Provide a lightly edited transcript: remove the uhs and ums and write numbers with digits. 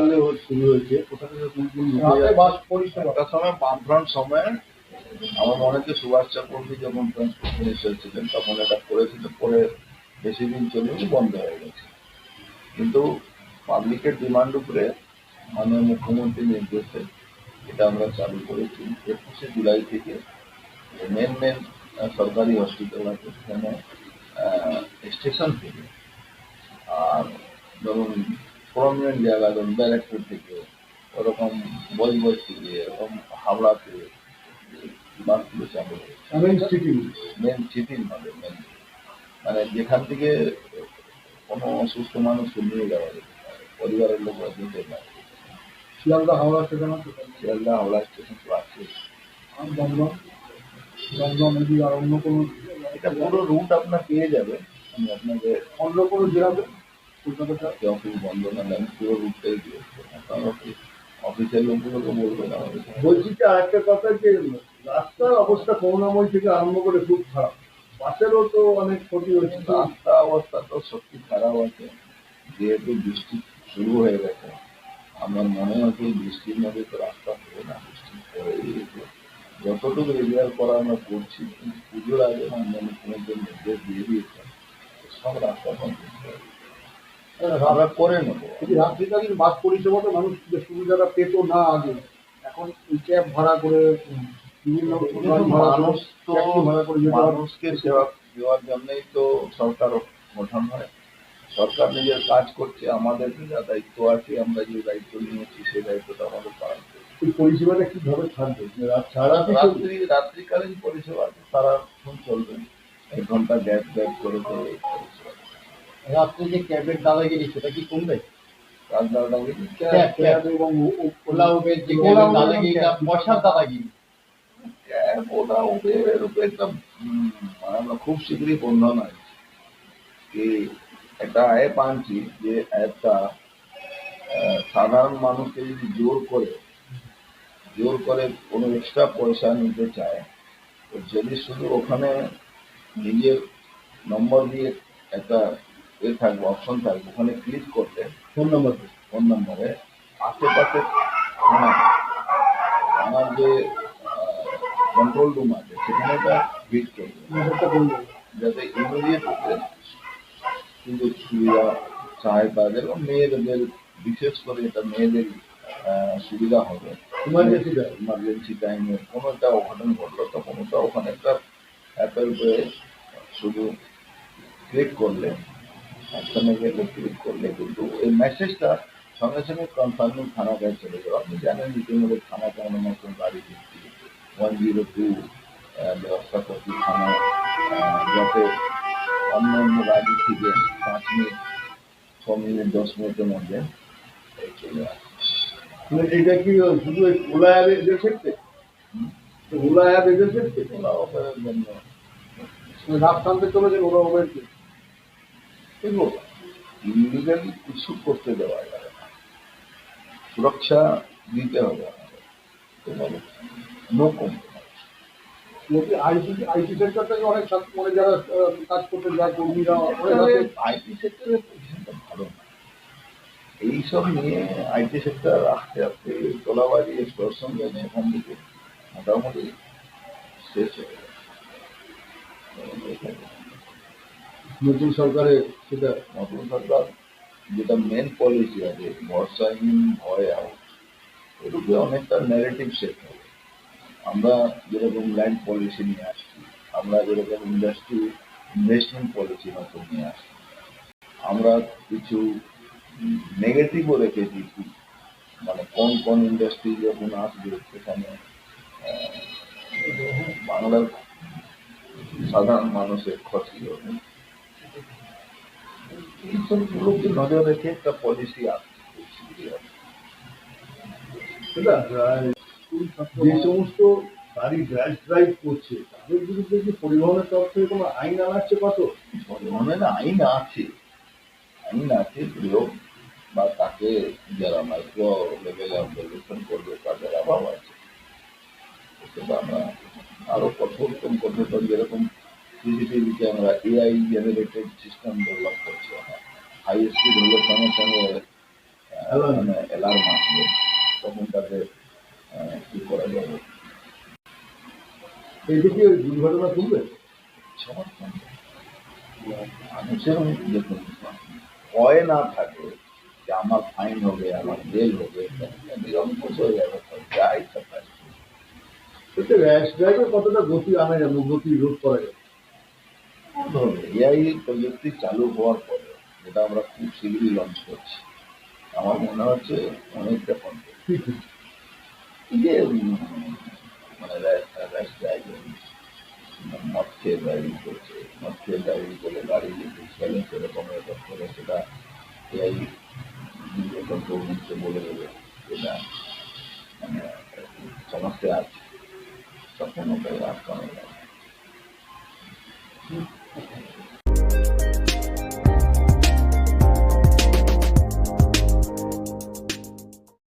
সকালে শুরু হয়েছে, কোথা থেকে কোন কোন রাতে বাস পরিষেবা? একটা সময় বামফ্রন্ট সময়ে আমার মনে হচ্ছে সুভাষ চক্রবর্তী যখন ট্রান্সপোর্ট মিনিস্টার ছিলেন তখন এটা করেছিল, পরে বেশি দিন চলেনি, বন্ধ হয়ে গেছে। কিন্তু পাবলিকের ডিমান্ড উপরে মাননীয় মুখ্যমন্ত্রীর নির্দেশে এটা আমরা চালু করেছি 21শে জুলাই থেকে। মেন সরকারি হসপিটাল আছে সেখানে স্টেশন থেকে, আর ধরুন প্রমিনেন্ট জায়গা, ধরুন ব্যারাকপুর থেকে, ওরকম বজবজ থেকে, এরকম হাওড়াতে বাসগুলো চালু হয়েছে। মেন সিটির মধ্যে মেন, মানে যেখান থেকে কোনো অসুস্থ মানুষকে নিয়ে যাওয়া যেতে পারে, পরিবারের লোকরা যেতে পারে। শিয়ালদা হাওড়া স্টেশন আছে, শিয়ালদা হাওড়া স্টেশন তো আছে। আর দমদম দমদম এদিকে আর অন্য কোনো? এটা পুরো রুট আপনার পেয়ে যাবে, আমি আপনাকে অন্য কোনো জেলাতে কলকাতাটা অফিস বন্ধ না, আমি পুরো রুটটাই দিয়েছি। অফিসের লোকগুলোকে বলবেন আমাদের। বলছি যে আরেকটা কথা, যে রাস্তার অবস্থা করুণাময় থেকে আরম্ভ করে খুব খারাপ, বাসেরও তো অনেক ক্ষতি হচ্ছে। রাস্তা অবস্থা তো সত্যি খারাপ আছে, যেহেতু বৃষ্টি শুরু হয়ে গেছে। আমার মনে হচ্ছে বৃষ্টির মধ্যে তো রাস্তা হবে না, বৃষ্টির পরে যতটুকু রিপেয়ার করা আমরা করছি, কিন্তু পুজোর আগে মাননীয় মুখ্যমন্ত্রী নির্দেশ দিয়ে দিয়েছেন সব রাস্তা কমপ্লিট করে আমরা করে নেবো। রাত্রিকালীন বাস পরিষেবাটা মানুষ যে সুবিধাটা পেত না আগে, এখন ক্যাব ভাড়া করে বিভিন্ন মানুষ তো মানুষকে সেবা দেওয়ার জন্যই তো সরকার গঠন হয়। সরকার নিজের কাজ করছে, আমাদের যা দায়িত্ব আছে, আমরা যে দায়িত্ব নিয়েছি সেই দায়িত্বটা আমাদের পালন করছি। এই পরিষেবাটা কিভাবে থাকবে? রাত্রিকালীন পরিষেবা সারাক্ষণ চলবে, 1 ঘন্টা গ্যাপ করে করে পরিষেবা। রাত্রে যে ক্যাবের দাদাগিরি সেটা কি কমবে? রাত দাদাগিরি ক্যাব এবং ওলা উবের যে দাদাগিরিটা, বসার দাদাগিরি, ক্যাব ওলা উবের উপরে একটা আমরা খুব শীঘ্রই বন্ধ নয় কি একটা অ্যাপ আনছি, যে অ্যাপটা সাধারণ মানুষকে যদি জোর করে কোনো এক্সট্রা পয়সা নিতে চায়, তো যদি শুধু ওখানে নিজের নম্বর দিয়ে একটা থাকবে, অপশন থাকবে, ওখানে ক্লিক করলে ফোন নম্বরে আশেপাশে আমার যে কন্ট্রোল রুম আছে সেখানে একটা ভিট করবে, যাতে ইমিডিয়েট সুযোগ সুবিধা সহায়তা, যেরকম মেয়েদের, বিশেষ করে এটা মেয়েদের সুবিধা হবে। ইমার্জেন্সি টাইমে কোনো একটা অঘটন ঘটলো, তখন ওটা ওখানে একটা অ্যাপের উপরে শুধু ক্লিক করলে, অপশনে গেলে ক্লিক করলে কিন্তু এই মেসেজটা সঙ্গে সঙ্গে কনফার্মিং থানায় চলে যাবে। আপনি জানেন ইতিমধ্যে থানা কেমন মতন গাড়ি দিচ্ছি, 102 ব্যবস্থা করছি থানায়, যাতে অন্য গাড়ি থেকে 5 মিনিট, 6 মিনিট, 10 মিনিটের মধ্যে চলে আসে। এটা কি শুধু Ola app agency? Ola app agency Ola উবেরের জন্য রাজস্থানতে চলেছেন ওলা উবেরকে? দেখো, ইলিগালি কিছু করতে দেওয়া যাবে না, সুরক্ষা দিতে হবে আমাদের, নো কম্প্রোমাইজ। আইটি সেক্টর থেকে অনেক মানে যারা কাজ করতে যায় কর্মীরা, আইটি সেক্টরের পজিশনটা ভালো না, এইসব নিয়ে আইটি সেক্টর আস্তে আস্তে তোলাবাজি এক্সটর্শন জেনে এখান থেকে মোটামুটি শেষ হয়ে গেছে। নতুন সরকারে সেটা, নতুন সরকার যেটা মেন পলিসি আছে, ভরসাহীন, ভয় আউট, এরূপে অনেকটা ন্যারেটিভ সেট হবে। আমরা যেরকম ল্যান্ড পলিসি নিয়ে আসছি, আমরা যেরকম ইন্ডাস্ট্রি ইনভেস্টমেন্ট পলিসি নতুন নিয়ে আসছি, আমরা কিছু নেগেটিভও রেখেছি, মানে কোন ইন্ডাস্ট্রি যখন আসবে সেখানে বাংলার সাধারণ মানুষের ক্ষতি হবে, এইসবগুলোকে নজর রেখে একটা পলিসি আসছে। যে সমস্ত গাড়ি ড্রাইভ করছে তাদের বিরুদ্ধে কি পরিবহনের তরফ থেকে কোনো আইন আনাচ্ছে? কত পরিবহনের আইন আছে, প্রয়োগ বা তাকে যারা মাইক্রো লেভেলে অবজারভেশন করবে তাদের অভাব আছে, সেটা আমরা আরো কঠোরতম, যেরকম CCTV camera, AI generated system develop করছি, আমরা হাই স্পিড হলে সঙ্গে সঙ্গে মানে অ্যালার্ম আসবে, তখন তাকে কি করা যাবে। এদিকে দুর্ঘটনা কমবে। সমর্থন মানুষের দেখুন, ভয় না থাকে যে আমার ফাইন হবে, আমার জেল হবে, নিরঙ্কুশ হয়ে যাবে, যা ইচ্ছা তাই। এতে র্যাশ ড্রাইভে কতটা গতি আনা যাবে, গতি রোধ করা যাবে। এআই প্রযুক্তি চালু হওয়ার পরে, যেটা আমরা খুব শীঘ্রই লঞ্চ করছি, আমার মনে হচ্ছে অনেকটা কন্ট্রোল। এই যে মানে র্যাশ ড্রাইভিং, মদ খেয়ে ড্রাইভিং করছে, মদ খেয়ে ড্রাইভিং করে গাড়ি ব্যালেন্স এরকম এরকম করে, সেটা এআই কন্ট্রোল রুমকে বলে দেবে যেটা মানে সমস্যা আছে, তখন ওটাই আটকানো যাবে।